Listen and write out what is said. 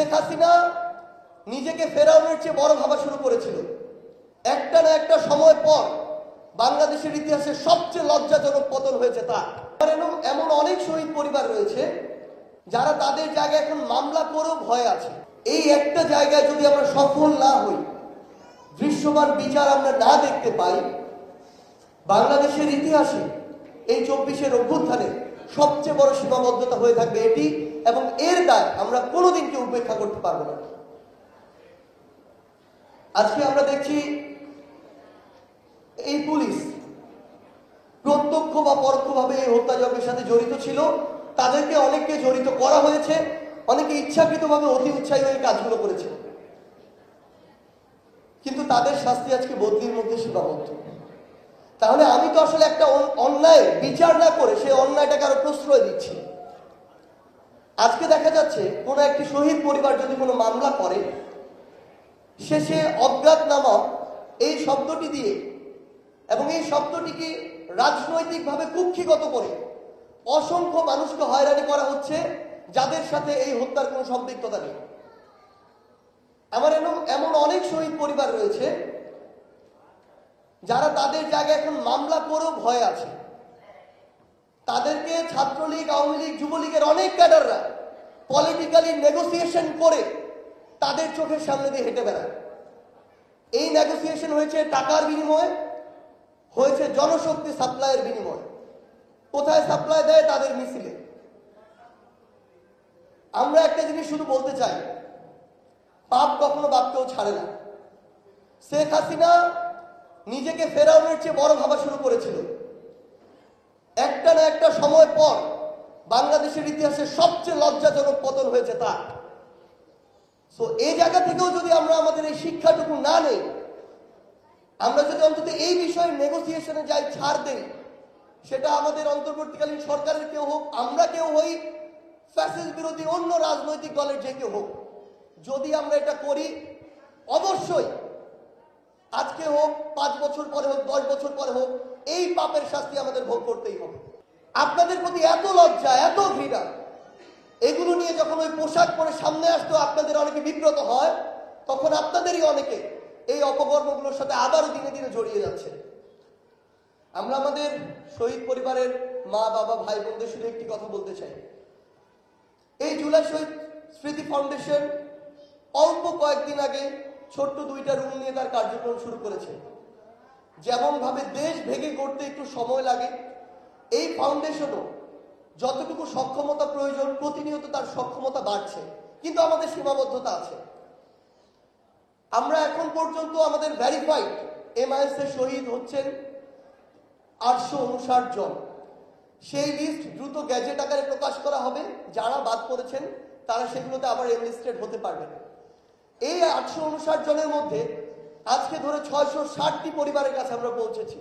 শেখ হাসিনা নিজেকে ফেরাউনের চেয়ে বড় ভাবা শুরু করেছিল। একটা না একটা সময় পর বাংলাদেশের ইতিহাসে সবচেয়ে লজ্জাজনক পতন হয়েছে তার। এমন অনেক শহীদ পরিবার রয়েছে যারা তাদের জায়গায় এখন মামলা করেও ভয় আছে। এই একটা জায়গায় যদি আমরা সফল না হই, দৃশ্যমান বিচার আমরা না দেখতে পাই, বাংলাদেশের ইতিহাসে এই 24-এর অভ্যুত্থানে সবচেয়ে বড় সীমাবদ্ধতা হয়ে থাকবে এটি, এবং এর দায় আমরা কোনোদিন কেউ উপেক্ষা করতে পারবো না। আজকে আমরা দেখছি এই পুলিশ প্রত্যক্ষ বা পরোক্ষভাবে এই হত্যাযজ্ঞের সাথে জড়িত ছিল। তাদেরকে অনেককে জড়িত করা হয়েছে, অনেকে ইচ্ছাকৃতভাবে অতি উৎসাহী হয়ে কাজগুলো করেছে, কিন্তু তাদের শাস্তি আজকে বদলির মধ্যে সীমাবদ্ধ। তাহলে আমি তো আসলে একটা অন্যায় বিচার না করে সেই অন্যায়টাকে আরো প্রশ্রয় দিচ্ছি। আজকে দেখা যাচ্ছে কোনো একটি শহীদ পরিবার যদি কোনো মামলা করে, শেষে অজ্ঞাতনামা এই শব্দটি দিয়ে এবং এই শব্দটিকে রাজনৈতিকভাবে কুক্ষিগত করে অসংখ্য মানুষকে হয়রানি করা হচ্ছে যাদের সাথে এই হত্যার কোনো সম্পৃক্ততা নেই। আমার এমন অনেক শহীদ পরিবার রয়েছে যারা তাদের জায়গায় এখন মামলা করেও ভয় আছে। তাদেরকে ছাত্রলীগ, আওয়ামী লীগ, যুবলীগের অনেক ক্যাডাররা পলিটিক্যালি নেগোসিয়েশন করে তাদের চোখের সামনে দিয়ে হেঁটে বেড়ায়। এই নেগোসিয়েশন হয়েছে টাকার বিনিময়ে, হয়েছে জনশক্তি সাপ্লাইয়ের বিনিময়ে। কোথায় সাপ্লাই দেয়? তাদের মিছিলে। আমরা একটা জিনিস শুধু বলতে চাই, পাপ কখনো বাপকেও ছাড়ে না। শেখ হাসিনা নিজেকে ফেরাউনের চেয়ে বড় ভাবা শুরু করেছিল। একটা না একটা সময় পর বাংলাদেশের ইতিহাসে সবচেয়ে লজ্জাজনক পতন হয়েছে তার। সো এই জায়গা থেকেও যদি আমরা আমাদের এই শিক্ষাটুকু না নেই, আমরা যদি অন্তত এই বিষয়ে নেগোসিয়েশনে যাই, ছাড় দেই, সেটা আমাদের অন্তর্বর্তীকালীন সরকারের কেউ হোক, আমরা কেউ হই, ফ্যাসিস্ট বিরোধী অন্য রাজনৈতিক দলের যে কেউ হোক, যদি আমরা এটা করি, অবশ্যই আজকে হোক, 5 বছর পরে হোক, 10 বছর পরে হোক, এই পাপের শাস্তি আমাদের ভোগ করতেই হবে। আপনাদের প্রতি এত লজ্জা, এত ঘৃণা, এগুলো নিয়ে যখন ওই পোশাক পরে সামনে আসতো আপনাদের অনেকে বিব্রত হয়, তখন আপনাদেরই অনেকে এই অপকর্মগুলোর সাথে আবারও দিনে দিনে জড়িয়ে যাচ্ছে। আমরা আমাদের শহীদ পরিবারের মা, বাবা, ভাই বোনদের শুধু একটি কথা বলতে চাই। এই জুলাই শহীদ স্মৃতি ফাউন্ডেশন অল্প কয়েকদিন আগে ছোট্ট 2টা রুম নিয়ে তার কার্যক্রম শুরু করেছে। যেমন ভাবে দেশ ভেঙে করতে একটু সময় লাগে, এই ফাউন্ডেশনও যতটুকু সক্ষমতা প্রয়োজন প্রতিনিয়ত তার সক্ষমতা বাড়ছে, কিন্তু আমাদের সীমাবদ্ধতা আছে। আমরা এখন পর্যন্ত আমাদের ভেরিফাইড MIS এর শহীদ হচ্ছেন 859 জন। সেই লিস্ট দ্রুত গ্যাজেট আকারে প্রকাশ করা হবে। যারা বাদ পড়েছেন তারা সেগুলোতে আবার এনলিস্টেড হতে পারবেন। এই 859 জনের মধ্যে আজকে ধরে 660টি পরিবারের কাছে আমরা পৌঁছেছি।